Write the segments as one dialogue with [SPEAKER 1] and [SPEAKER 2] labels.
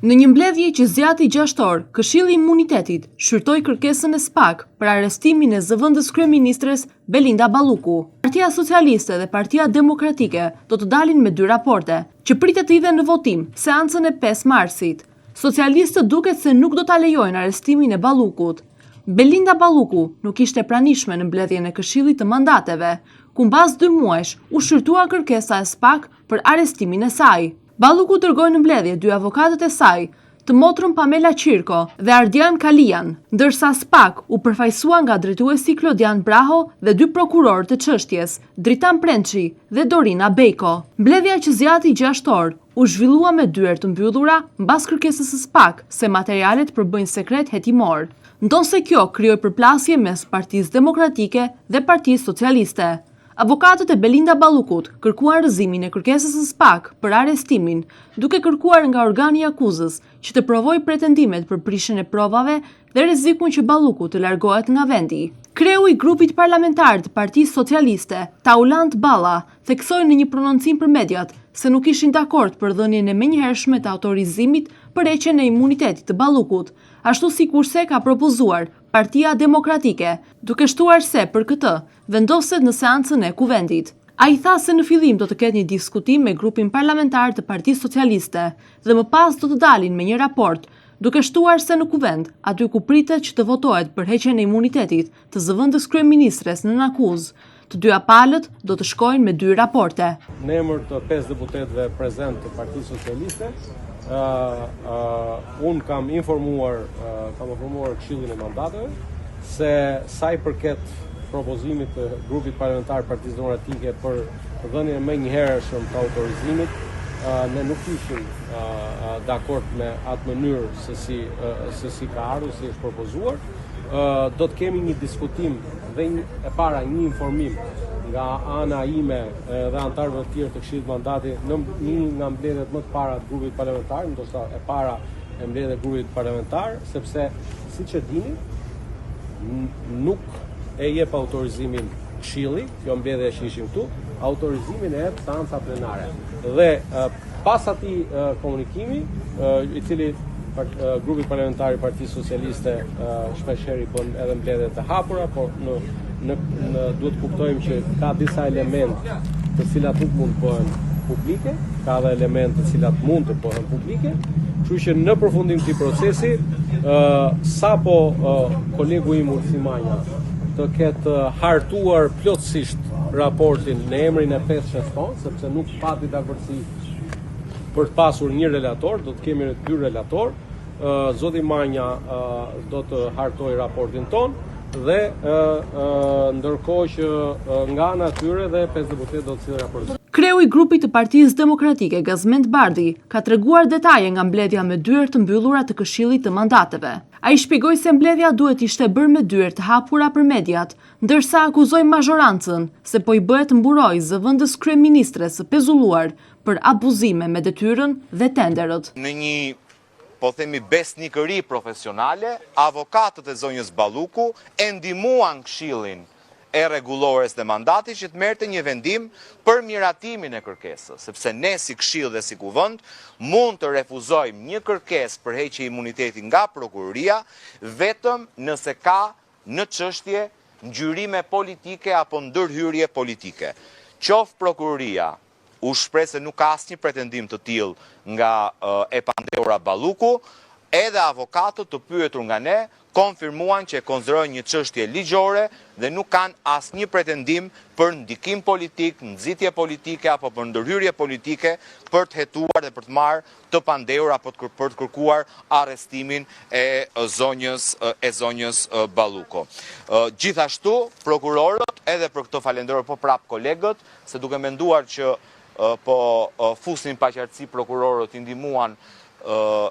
[SPEAKER 1] Në një mbledhje që zgjati 6 orë, Këshilli i Imunitetit shqyrtoi kërkesën e SPAK për arrestimin e zëvendës kryeministres Belinda Balluku. Partia Socialiste dhe Partia Demokratike do të dalin me 2 raporte, që pritet të hidhen në votim seancën e 5 marsit. Socialistët duket se nuk do ta lejojnë arrestimin e Ballukut. Belinda Balluku nuk ishte pranishme në mbledhjen e Këshillit të Mandateve, ku mbas 2 muajsh u shqyrtua kërkesa e SPAK për arrestimin e saj. Balluku dërgoi në mbledhje 2 avokatët e saj, të motrën Pamela Qirko dhe Ardian Kalian, ndërsa SPAK u përfaqësua nga drejtuesi Klodian Braho dhe 2 prokurorë të çështjes, Dritan Prençi dhe Dorina Bejko. Mbledhja që zgjati 6 orë u zhvillua me dyert të mbyllura mbas kërkesës së SPAK se materialet përbëjnë sekret hetimor. Ndonse kjo krijoi përplasje mes Partisë Demokratike dhe Partisë Socialiste. Avokatët e Belinda Ballukut kërkuan rrëzimin e kërkesës së SPAK për arrestimin, duke kërkuar nga organi i akuzës që të provojë pretendimet për prishjen e provave dhe rrezikun që Balluku të largohet nga vendi. Kreu i grupit parlamentar të Partisë Socialiste, Taulant Balla, theksoi në një prononcim për mediat se nuk ishin dakord për dhënien e menjëhershme të autorizimit për heqjen e imunitetit të Ballukut, ashtu sikurse ka propozuar Partia Demokratike, duke shtuar se për këtë vendoset në seancën e kuvendit. Ai tha se në fillim do të ketë një diskutim me grupin parlamentar të Partisë Socialiste dhe më pas do të dalin me një raport, duke shtuar se në kuvend, aty ku pritet që të votohet për heqjen e imunitetit të zëvendës kryeministres nën akuzë, të 2 palët do të shkojnë me 2 raporte.
[SPEAKER 2] Në emër të 5 deputetëve prezent të Partisë Socialiste, unë kam informuar Këshillin e Mandateve se sa i përket propozimit të grupit parlamentar Partisë Demokratike për dhënien më njëhershëm të autorizimit, ne nuk ishim dakord me atë mënyrë se si ka ardhur, si është propozuar. Do të kemi një diskutim dhe e para një informim nga ana ime dhe anëtarëve të tjerë të Këshillit Mandati në një nga mbledhjet më të para të grupit parlamentar, ndoshta e para e mbledhjes e grupit parlamentar, sepse siç e dini, nuk e jep autorizimin Këshilli, kjo mbledhje që ishim këtu, autorizimin e jep seanca plenare. Dhe pas atij komunikimi, i cili grupi parlamentar i Partisë Socialiste shpeshherë bën edhe mbledhje të hapura, por duhet kuptojmë që ka disa elementë të cilat nuk mund të bëhen publike, ka edhe elementë të cilat mund të bëhen publike, kështu që në përfundim të këtij procesi, sapo kolegu im Ulfi Manja të ketë hartuar plotësisht raportin në emrin e 5 shefton, sepse nuk pati dakordsi për të pasur një relator, do të kemi 2 relator. Zoti Manja do të hartojë raportin ton dhe ndërkohë që nga ana e tyre dhe 5 deputetë do të sillen raportin.
[SPEAKER 1] Kreu i grupit të Partisë Demokratike, Gazmend Bardhi, ka treguar detaje nga mbledhja me dyert të mbyllura të Këshillit të Mandateve. Ai shpjegoi se mbledhja duhet ishte bërë me dyert të hapura për mediat, ndërsa akuzoi mazhorancën se po i bëhet mburoj zëvendës kryeministres së pezulluar për abuzime me detyrën dhe tenderët.
[SPEAKER 3] Në një, po themi, besnikëri profesionale, avokatët e zonjës Balluku e ndihmuan Këshillin e rregullores dhe mandati që të merrte një vendim për miratimin e kërkesës, sepse ne si Këshill dhe si Kuvend mund të refuzojmë një kërkesë për heqje imuniteti nga prokuroria vetëm nëse ka në çështje ngjyrime politike apo ndërhyrje politike. Qoftë prokuroria u shpreh se nuk ka asnjë pretendim të tillë nga e pandeura Balluku, edhe avokatët të pyetur nga ne konfirmuan që e konsiderojnë një çështje ligjore dhe nuk kanë asnjë pretendim për ndikim politik, nxitje politike apo për ndërhyrje politike për të hetuar dhe për të marrë të pandehur apo për të kërkuar arrestimin e zonjës Balluku. Gjithashtu, prokurorët, edhe për këtë falenderoj po prap kolegët, se duke menduar që po fusnin paqartësi prokurorët i ndihmuan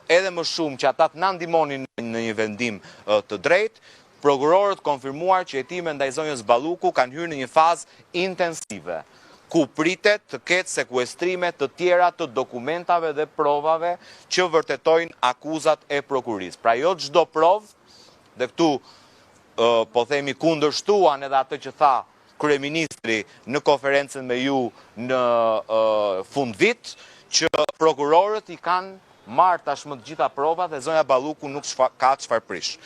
[SPEAKER 3] edhe më shumë që ata të na ndihmonin në një vendim të drejtë, prokurorët konfirmuar që hetimet ndaj zonjës Balluku kanë hyrë në një fazë intensive, ku pritet të ketë sekuestrime të tjera të dokumentave dhe provave që vërtetojnë akuzat e prokurisë. Pra jo çdo provë, dhe këtu po themi kundërshtuan edhe atë që tha kryeministri në konferencën me ju në fund vit, që prokurorët i kanë marrë tashmë të gjitha provat dhe zonja Balluku nuk ka çfarë prish.